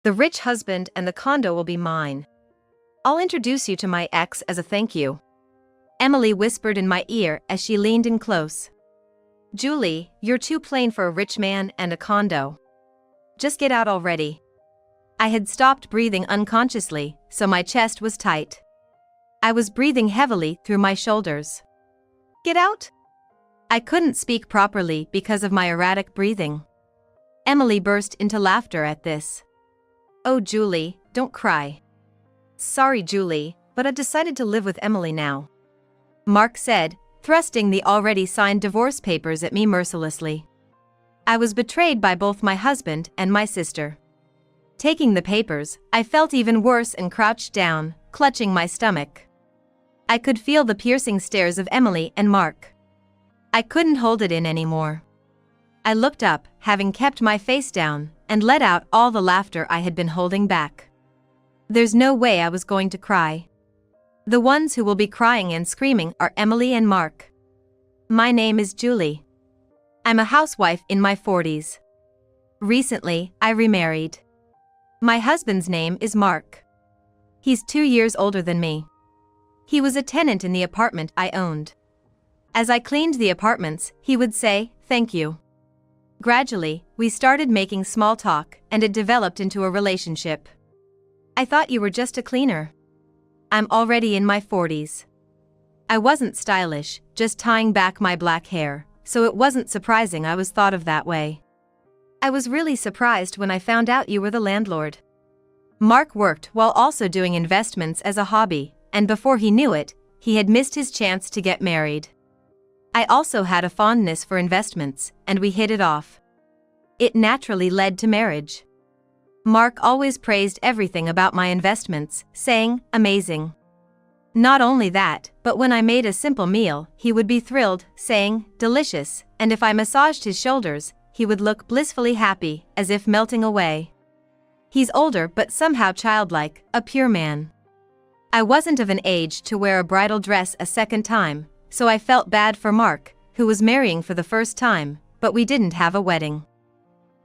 The rich husband and the condo will be mine. I'll introduce you to my ex as a thank you. Emily whispered in my ear as she leaned in close. Julie, you're too plain for a rich man and a condo. Just get out already. I had stopped breathing unconsciously, so my chest was tight. I was breathing heavily through my shoulders. Get out? I couldn't speak properly because of my erratic breathing. Emily burst into laughter at this. Oh, Julie, don't cry. Sorry, Julie, but I've decided to live with Emily now. Mark said, thrusting the already signed divorce papers at me mercilessly. I was betrayed by both my husband and my sister. Taking the papers, I felt even worse and crouched down, clutching my stomach. I could feel the piercing stares of Emily and Mark. I couldn't hold it in anymore. I looked up, having kept my face down, and let out all the laughter I had been holding back. There's no way I was going to cry. The ones who will be crying and screaming are Emily and Mark. My name is Julie. I'm a housewife in my 40s. Recently, I remarried. My husband's name is Mark. He's 2 years older than me. He was a tenant in the apartment I owned. As I cleaned the apartments, he would say, "Thank you." Gradually, we started making small talk, and it developed into a relationship. I thought you were just a cleaner. I'm already in my 40s. I wasn't stylish, just tying back my black hair, so it wasn't surprising I was thought of that way. I was really surprised when I found out you were the landlord. Mark worked while also doing investments as a hobby, and before he knew it, he had missed his chance to get married. I also had a fondness for investments, and we hit it off. It naturally led to marriage. Mark always praised everything about my investments, saying, "Amazing." Not only that, but when I made a simple meal, he would be thrilled, saying, "Delicious," and if I massaged his shoulders, he would look blissfully happy, as if melting away. He's older but somehow childlike, a pure man. I wasn't of an age to wear a bridal dress a second time, so I felt bad for Mark, who was marrying for the first time, but we didn't have a wedding.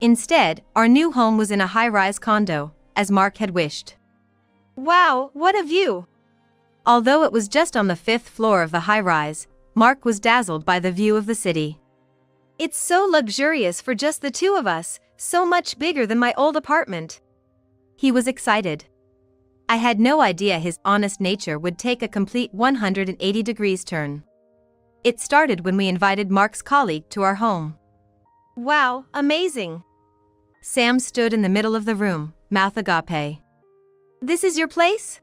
Instead, our new home was in a high-rise condo, as Mark had wished. Wow, what a view! Although it was just on the 5th floor of the high-rise, Mark was dazzled by the view of the city. It's so luxurious for just the two of us, so much bigger than my old apartment. He was excited. I had no idea his honest nature would take a complete 180 degrees turn. It started when we invited Mark's colleague to our home. Wow, amazing! Sam stood in the middle of the room, mouth agape. This is your place?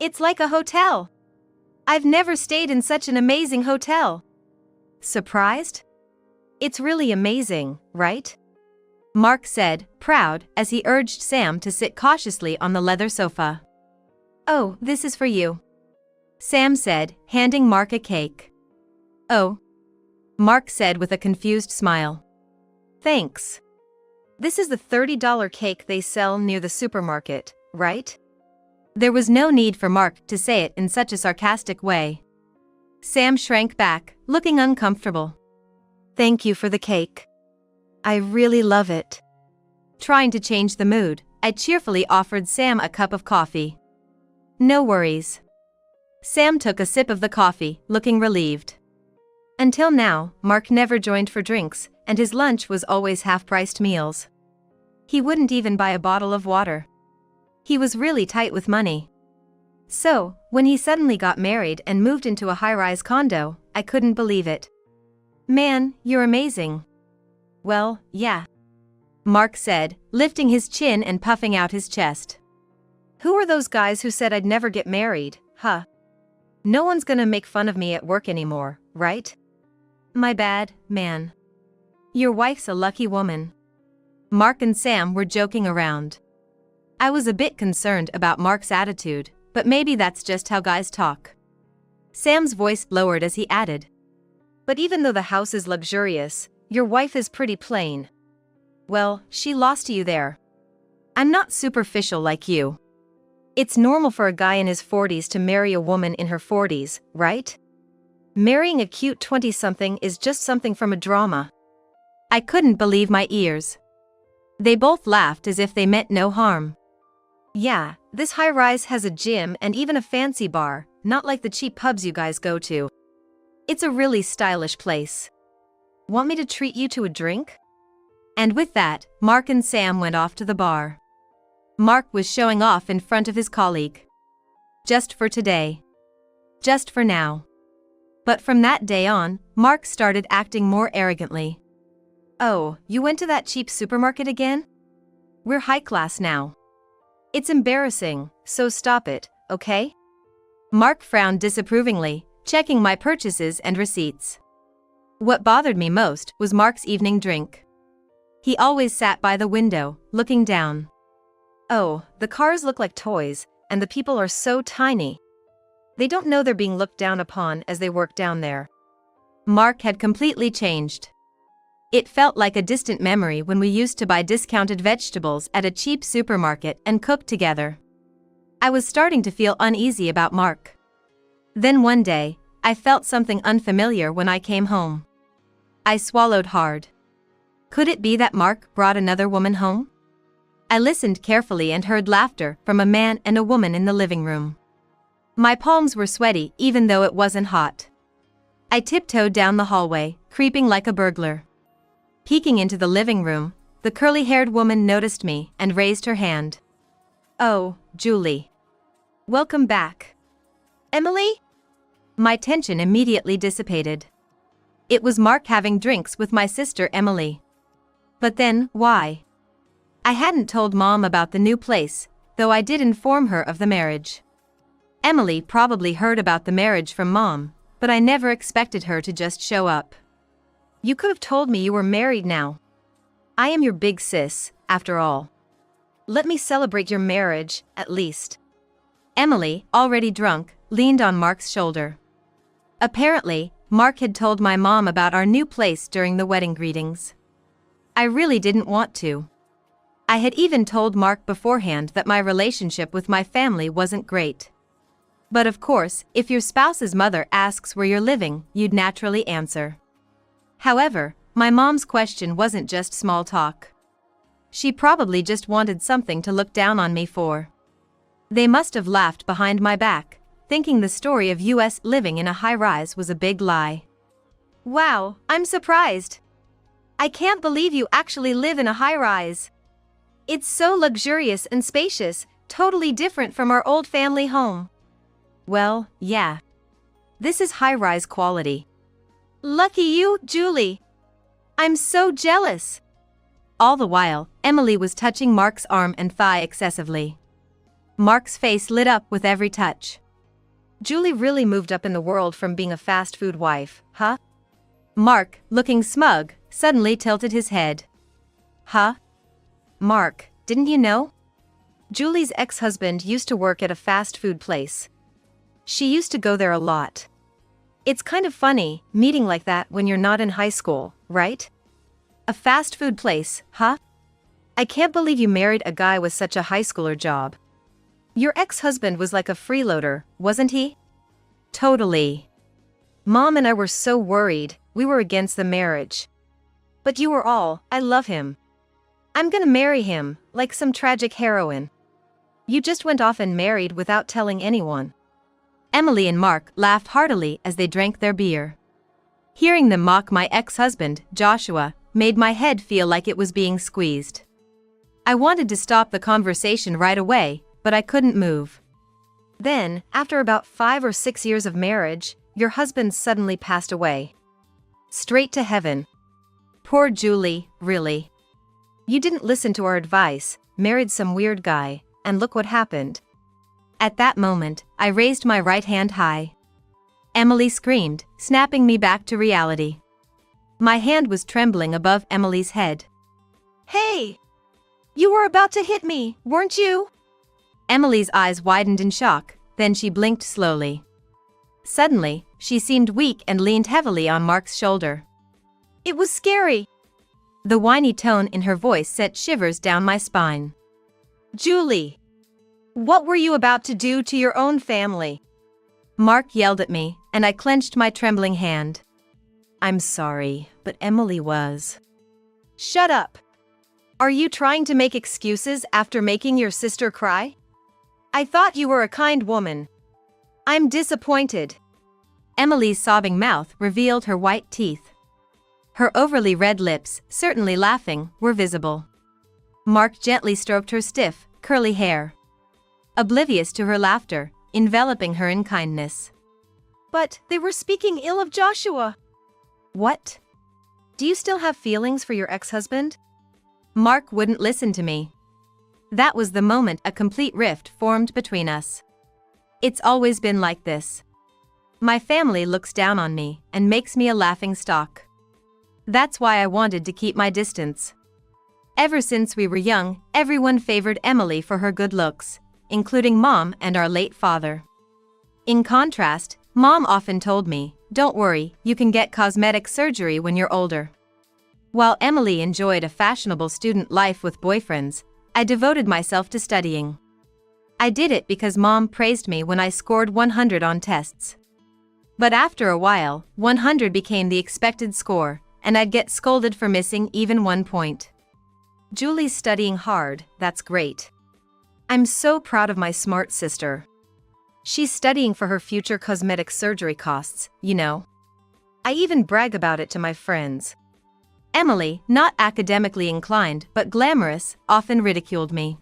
It's like a hotel. I've never stayed in such an amazing hotel. Surprised? It's really amazing, right? Mark said, proud, as he urged Sam to sit cautiously on the leather sofa. Oh, this is for you. Sam said, handing Mark a cake. Oh. Mark said with a confused smile. Thanks. This is the $30 cake they sell near the supermarket, right? There was no need for Mark to say it in such a sarcastic way. Sam shrank back, looking uncomfortable. Thank you for the cake. I really love it. Trying to change the mood, I cheerfully offered Sam a cup of coffee. No worries. Sam took a sip of the coffee, looking relieved. Until now, Mark never joined for drinks, and his lunch was always half-priced meals. He wouldn't even buy a bottle of water. He was really tight with money. So, when he suddenly got married and moved into a high-rise condo, I couldn't believe it. Man, you're amazing. Well, yeah. Mark said, lifting his chin and puffing out his chest. Who are those guys who said I'd never get married, huh? No one's gonna make fun of me at work anymore, right? My bad, man. Your wife's a lucky woman. Mark and Sam were joking around. I was a bit concerned about Mark's attitude, but maybe that's just how guys talk. Sam's voice lowered as he added. But even though the house is luxurious, your wife is pretty plain. Well, she lost to you there. I'm not superficial like you. It's normal for a guy in his 40s to marry a woman in her 40s, right? Marrying a cute 20-something is just something from a drama. I couldn't believe my ears. They both laughed as if they meant no harm. Yeah, this high-rise has a gym and even a fancy bar, not like the cheap pubs you guys go to. It's a really stylish place. Want me to treat you to a drink? And with that, Mark and Sam went off to the bar. Mark was showing off in front of his colleague. Just for today. Just for now. But from that day on, Mark started acting more arrogantly. Oh, you went to that cheap supermarket again? We're high class now. It's embarrassing, so stop it, okay? Mark frowned disapprovingly, checking my purchases and receipts. What bothered me most was Mark's evening drink. He always sat by the window, looking down. Oh, the cars look like toys, and the people are so tiny. They don't know they're being looked down upon as they work down there. Mark had completely changed. It felt like a distant memory when we used to buy discounted vegetables at a cheap supermarket and cook together. I was starting to feel uneasy about Mark. Then one day, I felt something unfamiliar when I came home. I swallowed hard. Could it be that Mark brought another woman home? I listened carefully and heard laughter from a man and a woman in the living room. My palms were sweaty even though it wasn't hot. I tiptoed down the hallway, creeping like a burglar. Peeking into the living room, the curly-haired woman noticed me and raised her hand. Oh, Julie. Welcome back. Emily? My tension immediately dissipated. It was Mark having drinks with my sister Emily. But then, why? I hadn't told Mom about the new place, though I did inform her of the marriage. Emily probably heard about the marriage from Mom, but I never expected her to just show up. You could have told me you were married now. I am your big sis, after all. Let me celebrate your marriage, at least. Emily, already drunk, leaned on Mark's shoulder. Apparently, Mark had told my mom about our new place during the wedding greetings. I really didn't want to. I had even told Mark beforehand that my relationship with my family wasn't great. But of course, if your spouse's mother asks where you're living, you'd naturally answer. However, my mom's question wasn't just small talk. She probably just wanted something to look down on me for. They must have laughed behind my back, thinking the story of US living in a high-rise was a big lie. Wow, I'm surprised. I can't believe you actually live in a high-rise. It's so luxurious and spacious, totally different from our old family home. Well, yeah. This is high-rise quality. Lucky you, Julie. I'm so jealous. All the while, Emily was touching Mark's arm and thigh excessively. Mark's face lit up with every touch. Julie really moved up in the world from being a fast food wife, huh? Mark, looking smug, suddenly tilted his head. Huh? Mark, didn't you know? Julie's ex-husband used to work at a fast food place. She used to go there a lot. It's kind of funny, meeting like that when you're not in high school, right? A fast food place, huh? I can't believe you married a guy with such a high schooler job. Your ex-husband was like a freeloader, wasn't he? Totally. Mom and I were so worried, we were against the marriage. But you were all, I love him. I'm gonna marry him, like some tragic heroine. You just went off and married without telling anyone. Emily and Mark laughed heartily as they drank their beer. Hearing them mock my ex-husband, Joshua, made my head feel like it was being squeezed. I wanted to stop the conversation right away, but I couldn't move. Then, after about 5 or 6 years of marriage, your husband suddenly passed away. Straight to heaven. Poor Julie, really. You didn't listen to our advice, married some weird guy, and look what happened. At that moment, I raised my right hand high. Emily screamed, snapping me back to reality. My hand was trembling above Emily's head. Hey! You were about to hit me, weren't you? Emily's eyes widened in shock, then she blinked slowly. Suddenly, she seemed weak and leaned heavily on Mark's shoulder. It was scary. The whiny tone in her voice sent shivers down my spine. Julie! What were you about to do to your own family? Mark yelled at me, and I clenched my trembling hand. I'm sorry, but Emily was. Shut up. Are you trying to make excuses after making your sister cry? I thought you were a kind woman. I'm disappointed. Emily's sobbing mouth revealed her white teeth. Her overly red lips, certainly laughing, were visible. Mark gently stroked her stiff, curly hair. Oblivious to her laughter, enveloping her in kindness. But they were speaking ill of Joshua. What? Do you still have feelings for your ex-husband? Mark wouldn't listen to me. That was the moment a complete rift formed between us. It's always been like this. My family looks down on me and makes me a laughing stock. That's why I wanted to keep my distance. Ever since we were young, everyone favored Emily for her good looks, including Mom and our late father. In contrast, Mom often told me, "Don't worry, you can get cosmetic surgery when you're older." While Emily enjoyed a fashionable student life with boyfriends, I devoted myself to studying. I did it because Mom praised me when I scored 100 on tests. But after a while, 100 became the expected score, and I'd get scolded for missing even 1 point. Julie's studying hard, that's great. I'm so proud of my smart sister. She's studying for her future cosmetic surgery costs, you know. I even brag about it to my friends. Emily, not academically inclined but glamorous, often ridiculed me.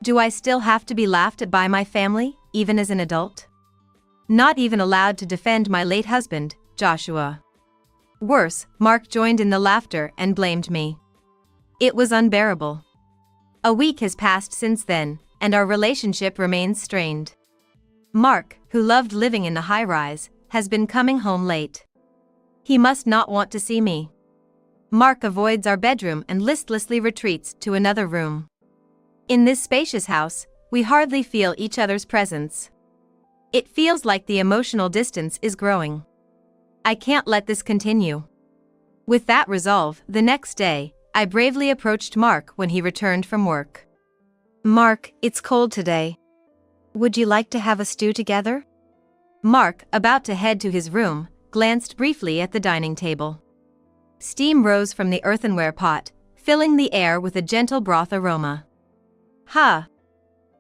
Do I still have to be laughed at by my family, even as an adult? Not even allowed to defend my late husband, Joshua. Worse, Mark joined in the laughter and blamed me. It was unbearable. A week has passed since then, and our relationship remains strained. Mark, who loved living in the high-rise, has been coming home late. He must not want to see me. Mark avoids our bedroom and listlessly retreats to another room. In this spacious house, we hardly feel each other's presence. It feels like the emotional distance is growing. I can't let this continue. With that resolve, the next day, I bravely approached Mark when he returned from work. Mark, it's cold today. Would you like to have a stew together? Mark, about to head to his room, glanced briefly at the dining table. Steam rose from the earthenware pot, filling the air with a gentle broth aroma. Ha!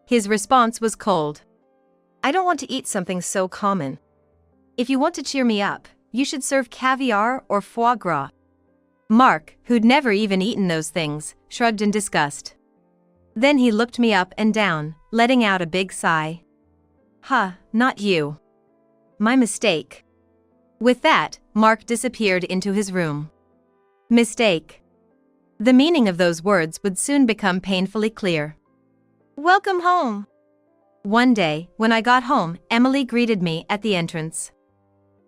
His response was cold. I don't want to eat something so common. If you want to cheer me up, you should serve caviar or foie gras. Mark, who'd never even eaten those things, shrugged in disgust. Then he looked me up and down, letting out a big sigh. Not you. My mistake. With that, Mark disappeared into his room. Mistake. The meaning of those words would soon become painfully clear. Welcome home. One day, when I got home, Emily greeted me at the entrance.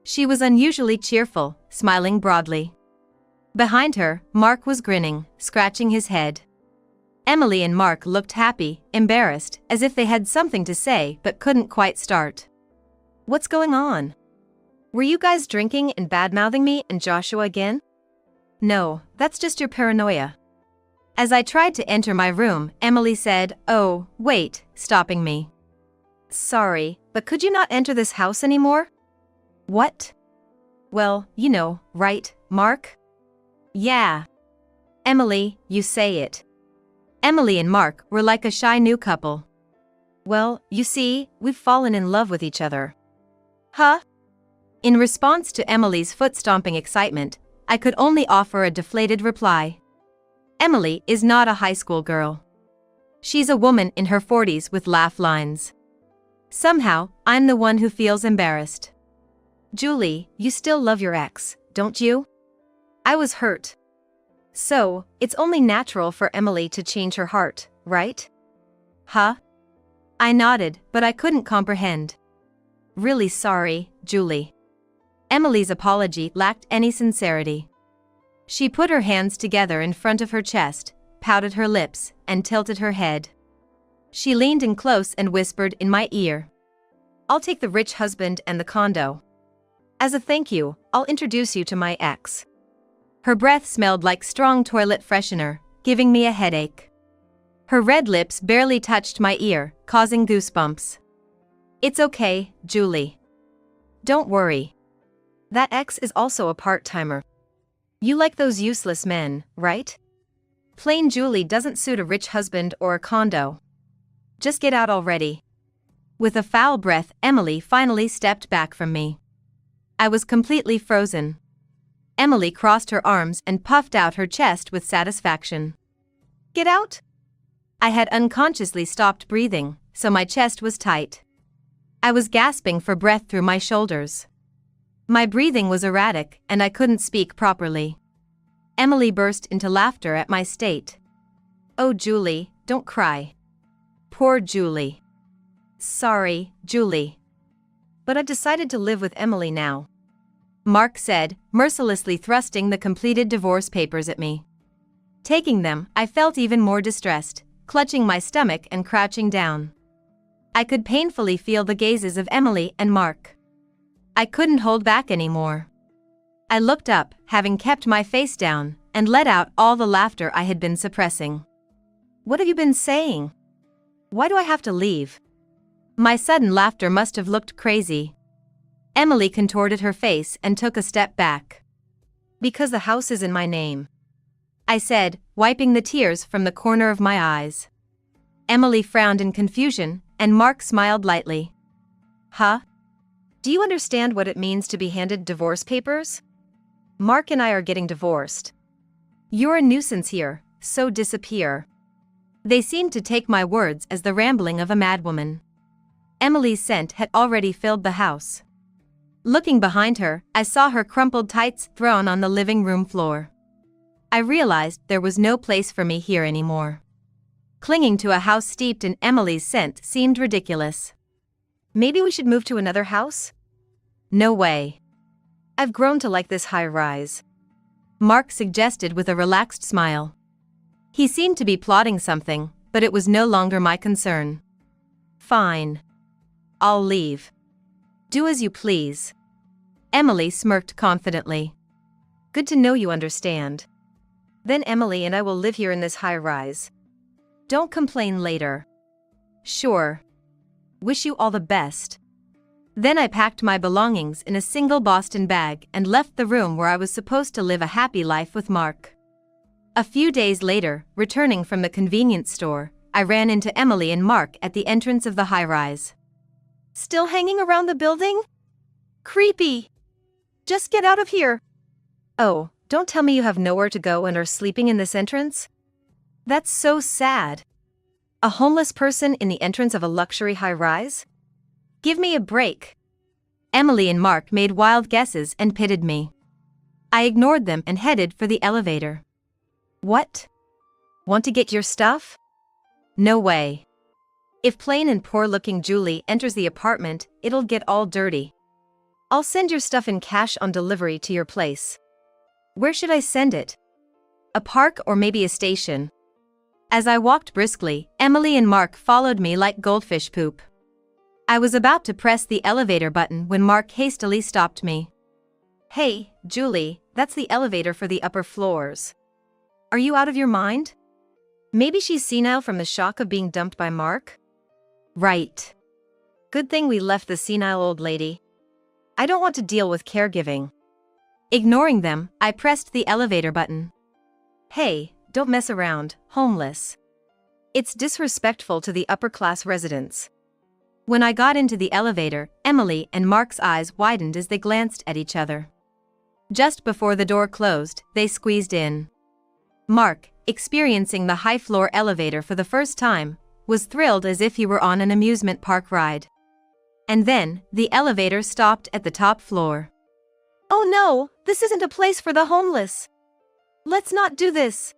She was unusually cheerful, smiling broadly. Behind her, Mark was grinning, scratching his head. Emily and Mark looked happy, embarrassed, as if they had something to say but couldn't quite start. What's going on? Were you guys drinking and bad-mouthing me and Joshua again? No, that's just your paranoia. As I tried to enter my room, Emily said, "Oh, wait," stopping me. Sorry, but could you not enter this house anymore? What? Well, you know, right, Mark? Yeah. Emily, you say it. Emily and Mark were like a shy new couple. Well, you see, we've fallen in love with each other. Huh? In response to Emily's foot-stomping excitement, I could only offer a deflated reply. Emily is not a high school girl. She's a woman in her 40s with laugh lines. Somehow, I'm the one who feels embarrassed. Julie, you still love your ex, don't you? I was hurt. So, it's only natural for Emily to change her heart, right? Huh? I nodded, but I couldn't comprehend. Really sorry, Julie. Emily's apology lacked any sincerity. She put her hands together in front of her chest, pouted her lips, and tilted her head. She leaned in close and whispered in my ear. I'll take the rich husband and the condo. As a thank you, I'll introduce you to my ex. Her breath smelled like strong toilet freshener, giving me a headache. Her red lips barely touched my ear, causing goosebumps. It's okay, Julie. Don't worry. That ex is also a part-timer. You like those useless men, right? Plain Julie doesn't suit a rich husband or a condo. Just get out already." With a foul breath, Emily finally stepped back from me. I was completely frozen. Emily crossed her arms and puffed out her chest with satisfaction. "Get out?" I had unconsciously stopped breathing, so my chest was tight. I was gasping for breath through my shoulders. My breathing was erratic, and I couldn't speak properly. Emily burst into laughter at my state. "Oh, Julie, don't cry." Poor Julie. "Sorry, Julie. But I've decided to live with Emily now," Mark said, mercilessly thrusting the completed divorce papers at me. Taking them, I felt even more distressed, clutching my stomach and crouching down. I could painfully feel the gazes of Emily and Mark. I couldn't hold back anymore. I looked up, having kept my face down, and let out all the laughter I had been suppressing. "What have you been saying? Why do I have to leave?" My sudden laughter must have looked crazy. Emily contorted her face and took a step back. "Because the house is in my name," I said, wiping the tears from the corner of my eyes. Emily frowned in confusion, and Mark smiled lightly. "Huh? Do you understand what it means to be handed divorce papers? Mark and I are getting divorced. You're a nuisance here, so disappear." They seemed to take my words as the rambling of a madwoman. Emily's scent had already filled the house. Looking behind her, I saw her crumpled tights thrown on the living room floor. I realized there was no place for me here anymore. Clinging to a house steeped in Emily's scent seemed ridiculous. "Maybe we should move to another house?" "No way. I've grown to like this high-rise," Mark suggested with a relaxed smile. He seemed to be plotting something, but it was no longer my concern. "Fine. I'll leave. Do as you please." Emily smirked confidently. "Good to know you understand. Then Emily and I will live here in this high-rise. Don't complain later." "Sure. Wish you all the best." Then I packed my belongings in a single Boston bag and left the room where I was supposed to live a happy life with Mark. A few days later, returning from the convenience store, I ran into Emily and Mark at the entrance of the high-rise. "Still hanging around the building? Creepy. Just get out of here." "Oh, don't tell me you have nowhere to go and are sleeping in this entrance? That's so sad. A homeless person in the entrance of a luxury high-rise? Give me a break." Emily and Mark made wild guesses and pitted me. I ignored them and headed for the elevator. "What? Want to get your stuff? No way. If plain and poor-looking Julie enters the apartment, it'll get all dirty. I'll send your stuff in cash on delivery to your place." "Where should I send it? A park or maybe a station?" As I walked briskly, Emily and Mark followed me like goldfish poop. I was about to press the elevator button when Mark hastily stopped me. "Hey, Julie, that's the elevator for the upper floors. Are you out of your mind? Maybe she's senile from the shock of being dumped by Mark?" "Right. Good thing we left the senile old lady. I don't want to deal with caregiving." Ignoring them, I pressed the elevator button. "Hey, don't mess around, homeless. It's disrespectful to the upper-class residents." When I got into the elevator, Emily and Mark's eyes widened as they glanced at each other. Just before the door closed, they squeezed in. Mark, experiencing the high-floor elevator for the first time, was thrilled as if he were on an amusement park ride. And then, the elevator stopped at the top floor. "Oh no, this isn't a place for the homeless. Let's not do this.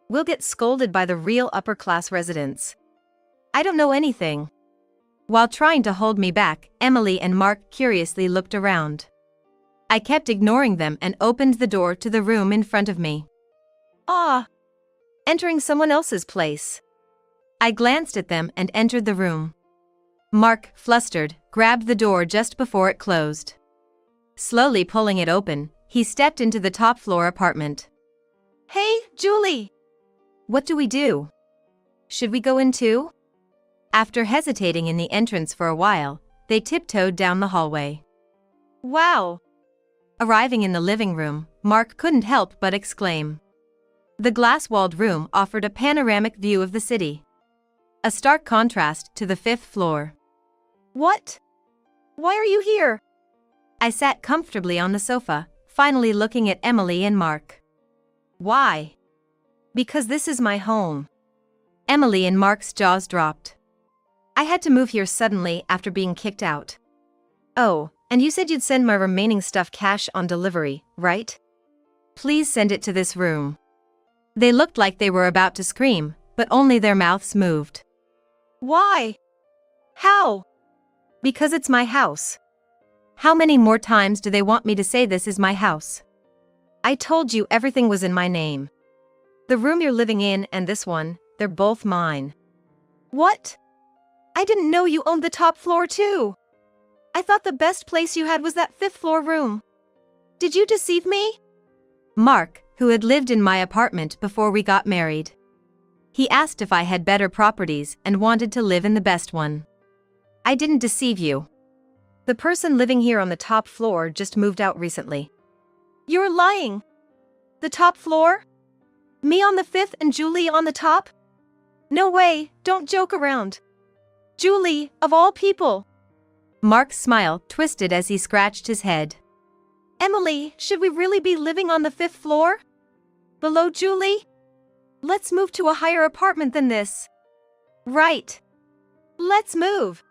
We'll get scolded by the real upper-class residents. I don't know anything." While trying to hold me back, Emily and Mark curiously looked around. I kept ignoring them and opened the door to the room in front of me. "Ah! Entering someone else's place." I glanced at them and entered the room. Mark, flustered, grabbed the door just before it closed. Slowly pulling it open, he stepped into the top-floor apartment. "Hey, Julie! What do we do? Should we go in too?" After hesitating in the entrance for a while, they tiptoed down the hallway. "Wow!" Arriving in the living room, Mark couldn't help but exclaim. The glass-walled room offered a panoramic view of the city. A stark contrast to the 5th floor. What? Why are you here? I sat comfortably on the sofa, finally looking at Emily and Mark. Why? Because this is my home. Emily and Mark's jaws dropped. I had to move here suddenly after being kicked out. Oh, and you said you'd send my remaining stuff cash on delivery, right? Please send it to this room. They looked like they were about to scream, but only their mouths moved. Why? How? Because it's my house. How many more times do they want me to say this is my house? I told you everything was in my name. The room you're living in and this one, they're both mine. What? I didn't know you owned the top floor too. I thought the best place you had was that 5th floor room. Did you deceive me? Mark, who had lived in my apartment before we got married. He asked if I had better properties and wanted to live in the best one. I didn't deceive you. The person living here on the top floor just moved out recently. You're lying. The top floor? Me on the 5th and Julie on the top? No way, don't joke around. Julie, of all people. Mark's smile twisted as he scratched his head. Emily, should we really be living on the 5th floor? Below Julie? Let's move to a higher apartment than this. Right. Let's move.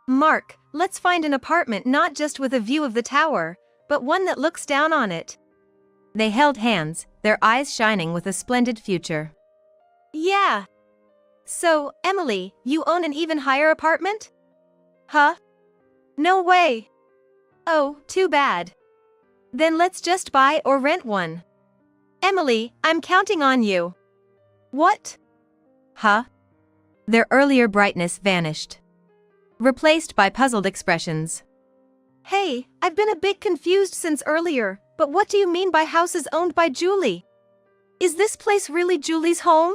Mark, let's find an apartment not just with a view of the tower, but one that looks down on it. They held hands, their eyes shining with a splendid future. Yeah. So, Emily, you own an even higher apartment? Huh? No way. Oh, too bad. Then let's just buy or rent one. Emily, I'm counting on you. What? Huh? Their earlier brightness vanished, replaced by puzzled expressions. Hey, I've been a bit confused since earlier, but what do you mean by houses owned by Julie? Is this place really Julie's home?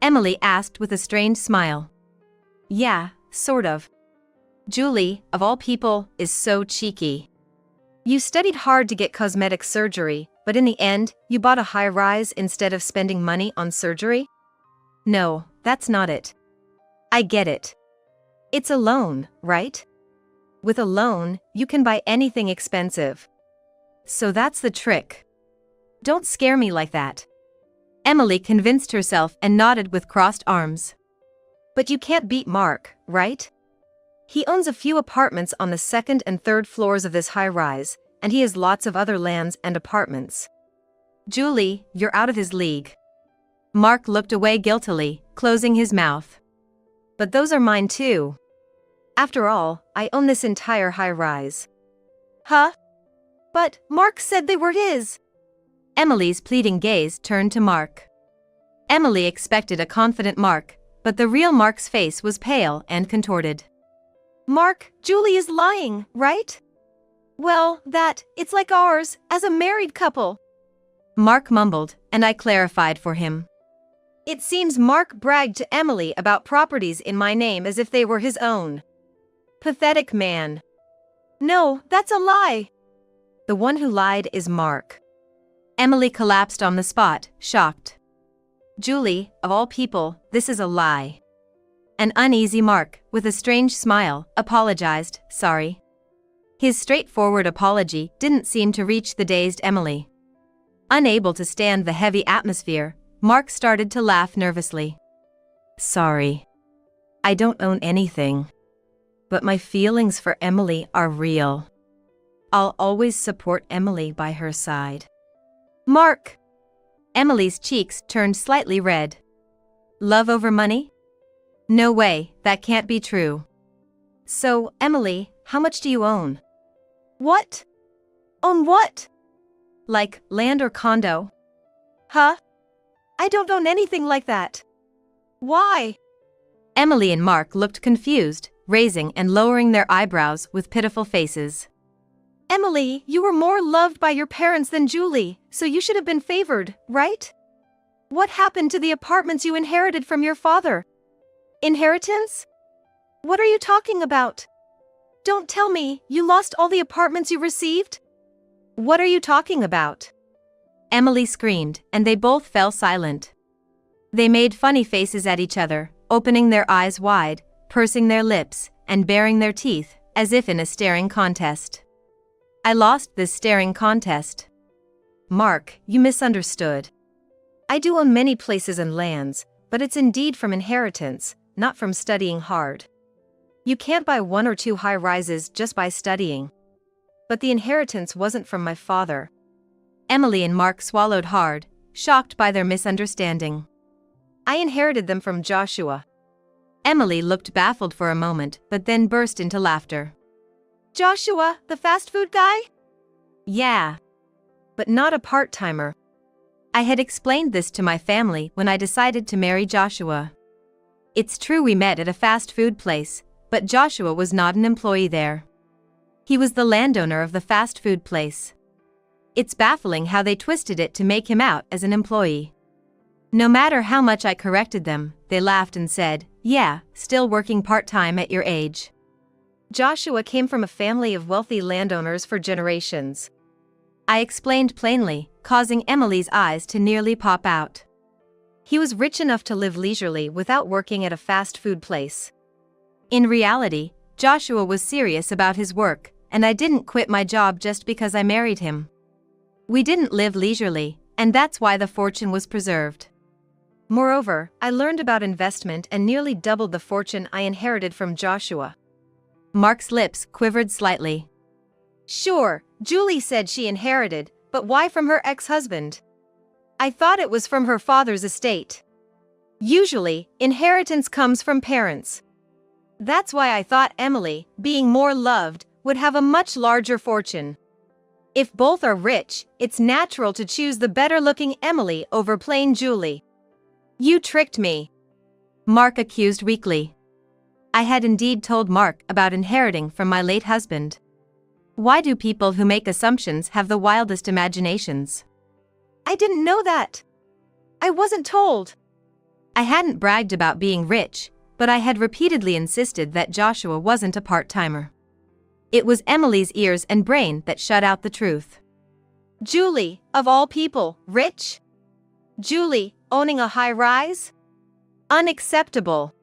Emily asked with a strained smile. Yeah, sort of. Julie, of all people, is so cheeky. You studied hard to get cosmetic surgery, but in the end, you bought a high-rise instead of spending money on surgery? No, that's not it. I get it. It's a loan, right? With a loan, you can buy anything expensive. So that's the trick. Don't scare me like that. Emily convinced herself and nodded with crossed arms. But you can't beat Mark, right? He owns a few apartments on the 2nd and 3rd floors of this high-rise, and he has lots of other lands and apartments. Julie, you're out of his league. Mark looked away guiltily, closing his mouth. But those are mine too. After all, I own this entire high-rise. Huh? But Mark said they were his. Emily's pleading gaze turned to Mark. Emily expected a confident Mark, but the real Mark's face was pale and contorted. Mark, Julie is lying, right? Well, it's like ours, as a married couple. Mark mumbled, and I clarified for him. It seems Mark bragged to Emily about properties in my name as if they were his own. Pathetic man. No, that's a lie. The one who lied is Mark. Emily collapsed on the spot, shocked. Julie, of all people, this is a lie. An uneasy Mark, with a strange smile, apologized, sorry. His straightforward apology didn't seem to reach the dazed Emily. Unable to stand the heavy atmosphere, Mark started to laugh nervously. Sorry. I don't own anything. But my feelings for Emily are real. I'll always support Emily by her side. Mark! Emily's cheeks turned slightly red. Love over money? No way, that can't be true. So, Emily, how much do you own? What? Own what? Like, land or condo? Huh? I don't own anything like that. Why? Emily and Mark looked confused, raising and lowering their eyebrows with pitiful faces. Emily, you were more loved by your parents than Julie, so you should have been favored, right? What happened to the apartments you inherited from your father? Inheritance? What are you talking about? Don't tell me you lost all the apartments you received? What are you talking about? Emily screamed, and they both fell silent. They made funny faces at each other, opening their eyes wide, pursing their lips, and baring their teeth, as if in a staring contest. I lost this staring contest. Mark, you misunderstood. I do own many places and lands, but it's indeed from inheritance, not from studying hard. You can't buy 1 or 2 high-rises just by studying. But the inheritance wasn't from my father. Emily and Mark swallowed hard, shocked by their misunderstanding. I inherited them from Joshua. Emily looked baffled for a moment, but then burst into laughter. Joshua, the fast food guy? Yeah. But not a part-timer. I had explained this to my family when I decided to marry Joshua. It's true we met at a fast food place, but Joshua was not an employee there. He was the landowner of the fast food place. It's baffling how they twisted it to make him out as an employee. No matter how much I corrected them, they laughed and said, "Yeah, still working part-time at your age." Joshua came from a family of wealthy landowners for generations. I explained plainly, causing Emily's eyes to nearly pop out. He was rich enough to live leisurely without working at a fast food place. In reality, Joshua was serious about his work, and I didn't quit my job just because I married him. We didn't live leisurely, and that's why the fortune was preserved. Moreover, I learned about investment and nearly doubled the fortune I inherited from Joshua. Mark's lips quivered slightly. Sure, Julie said she inherited, but why from her ex-husband? I thought it was from her father's estate. Usually, inheritance comes from parents. That's why I thought Emily, being more loved, would have a much larger fortune. If both are rich, it's natural to choose the better-looking Emily over plain Julie. You tricked me, Mark accused weakly. I had indeed told Mark about inheriting from my late husband. Why do people who make assumptions have the wildest imaginations? I didn't know that. I wasn't told. I hadn't bragged about being rich, but I had repeatedly insisted that Joshua wasn't a part-timer. It was Emily's ears and brain that shut out the truth. Julie, of all people, rich? Julie, owning a high-rise? Unacceptable.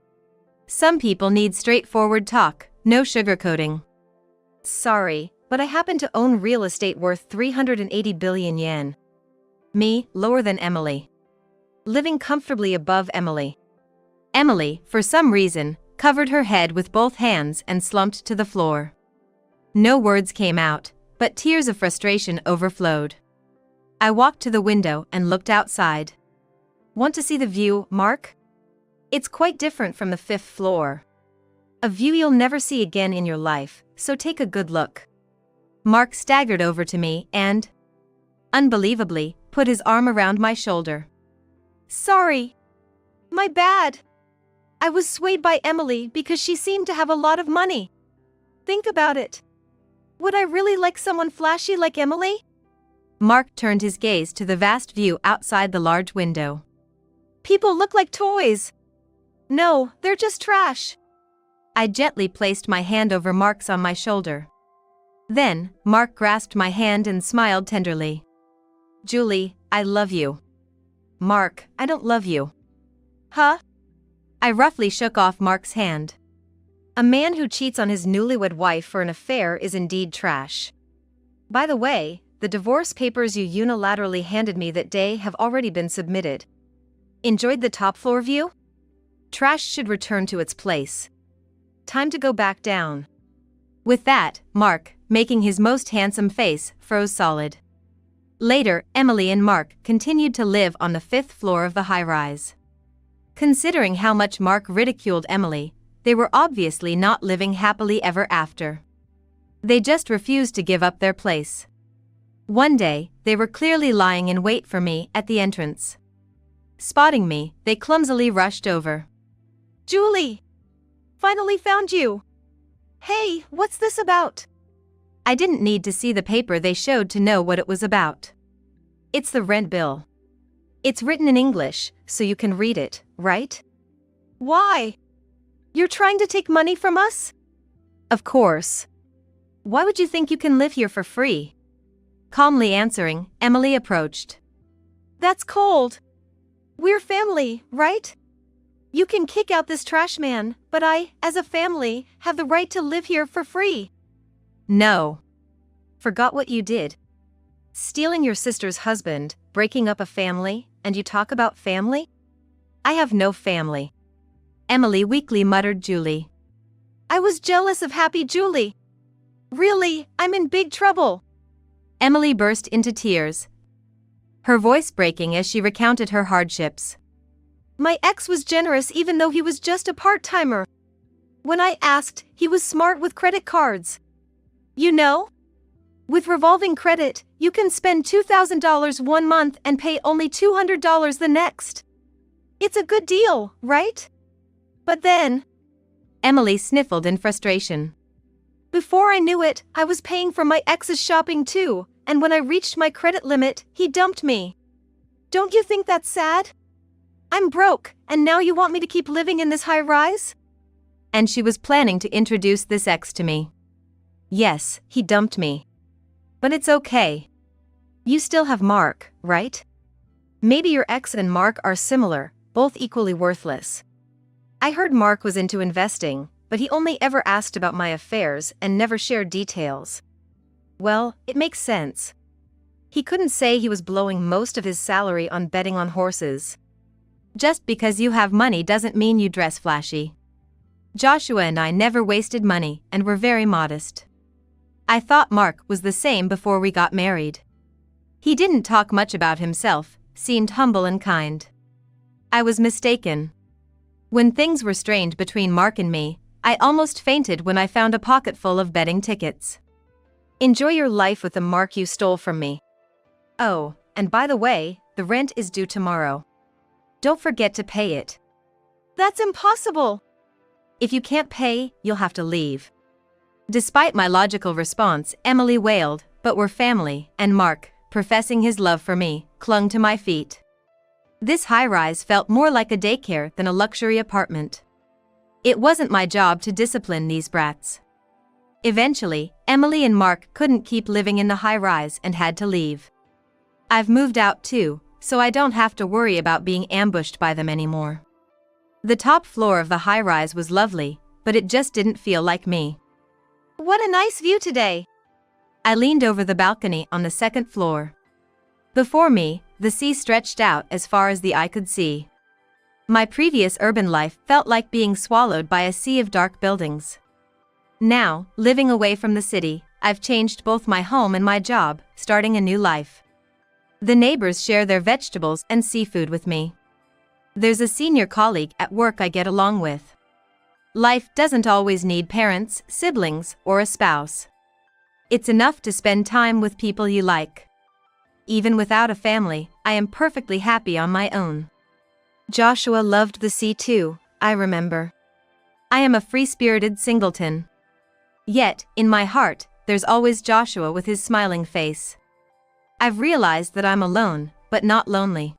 Some people need straightforward talk, no sugarcoating. Sorry, but I happen to own real estate worth 380 billion yen. Me, lower than Emily. Living comfortably above Emily. Emily, for some reason, covered her head with both hands and slumped to the floor. No words came out, but tears of frustration overflowed. I walked to the window and looked outside. Want to see the view, Mark? It's quite different from the 5th floor. A view you'll never see again in your life, so take a good look. Mark staggered over to me and, unbelievably, put his arm around my shoulder. Sorry. My bad. I was swayed by Emily because she seemed to have a lot of money. Think about it. Would I really like someone flashy like Emily? Mark turned his gaze to the vast view outside the large window. People look like toys. No, they're just trash. I gently placed my hand over Mark's on my shoulder. Then, Mark grasped my hand and smiled tenderly. Julie, I love you. Mark, I don't love you. Huh? I roughly shook off Mark's hand. A man who cheats on his newlywed wife for an affair is indeed trash. By the way, the divorce papers you unilaterally handed me that day have already been submitted. Enjoyed the top floor view? Trash should return to its place. Time to go back down. With that, Mark, making his most handsome face, froze solid. Later, Emily and Mark continued to live on the 5th floor of the high-rise. Considering how much Mark ridiculed Emily, they were obviously not living happily ever after. They just refused to give up their place. One day, they were clearly lying in wait for me at the entrance. Spotting me, they clumsily rushed over. Julie! Finally found you! Hey, what's this about? I didn't need to see the paper they showed to know what it was about. It's the rent bill. It's written in English, so you can read it, right? Why? You're trying to take money from us? Of course. Why would you think you can live here for free? Calmly answering, Emily approached. That's cold. We're family, right? You can kick out this trash man, but I, as a family, have the right to live here for free. No. Forgot what you did. Stealing your sister's husband, breaking up a family, and you talk about family? I have no family. Emily weakly muttered Julie. I was jealous of happy Julie. Really, I'm in big trouble. Emily burst into tears, her voice breaking as she recounted her hardships. My ex was generous even though he was just a part-timer. When I asked, he was smart with credit cards. You know? With revolving credit, you can spend $2,000 one month and pay only $200 the next. It's a good deal, right? But then, Emily sniffled in frustration. Before I knew it, I was paying for my ex's shopping too, and when I reached my credit limit, he dumped me. Don't you think that's sad? I'm broke, and now you want me to keep living in this high-rise? And she was planning to introduce this ex to me. Yes, he dumped me. But it's okay. You still have Mark, right? Maybe your ex and Mark are similar, both equally worthless. I heard Mark was into investing, but he only ever asked about my affairs and never shared details. Well, it makes sense. He couldn't say he was blowing most of his salary on betting on horses. Just because you have money doesn't mean you dress flashy. Joshua and I never wasted money and were very modest. I thought Mark was the same before we got married. He didn't talk much about himself, seemed humble and kind. I was mistaken. When things were strained between Mark and me, I almost fainted when I found a pocket full of betting tickets. Enjoy your life with the Mark you stole from me. Oh, and by the way, the rent is due tomorrow. Don't forget to pay it. That's impossible. If you can't pay, you'll have to leave. Despite my logical response, Emily wailed, but we're family, and Mark, professing his love for me, clung to my feet. This high-rise felt more like a daycare than a luxury apartment. It wasn't my job to discipline these brats. Eventually, Emily and Mark couldn't keep living in the high-rise and had to leave. I've moved out too, so I don't have to worry about being ambushed by them anymore. The top floor of the high-rise was lovely, but it just didn't feel like me. What a nice view today. I leaned over the balcony on the second floor. Before me, the sea stretched out as far as the eye could see. My previous urban life felt like being swallowed by a sea of dark buildings. Now, living away from the city, I've changed both my home and my job, starting a new life. The neighbors share their vegetables and seafood with me. There's a senior colleague at work I get along with. Life doesn't always need parents, siblings, or a spouse. It's enough to spend time with people you like. Even without a family, I am perfectly happy on my own. Joshua loved the sea too, I remember. I am a free-spirited singleton. Yet, in my heart, there's always Joshua with his smiling face. I've realized that I'm alone, but not lonely.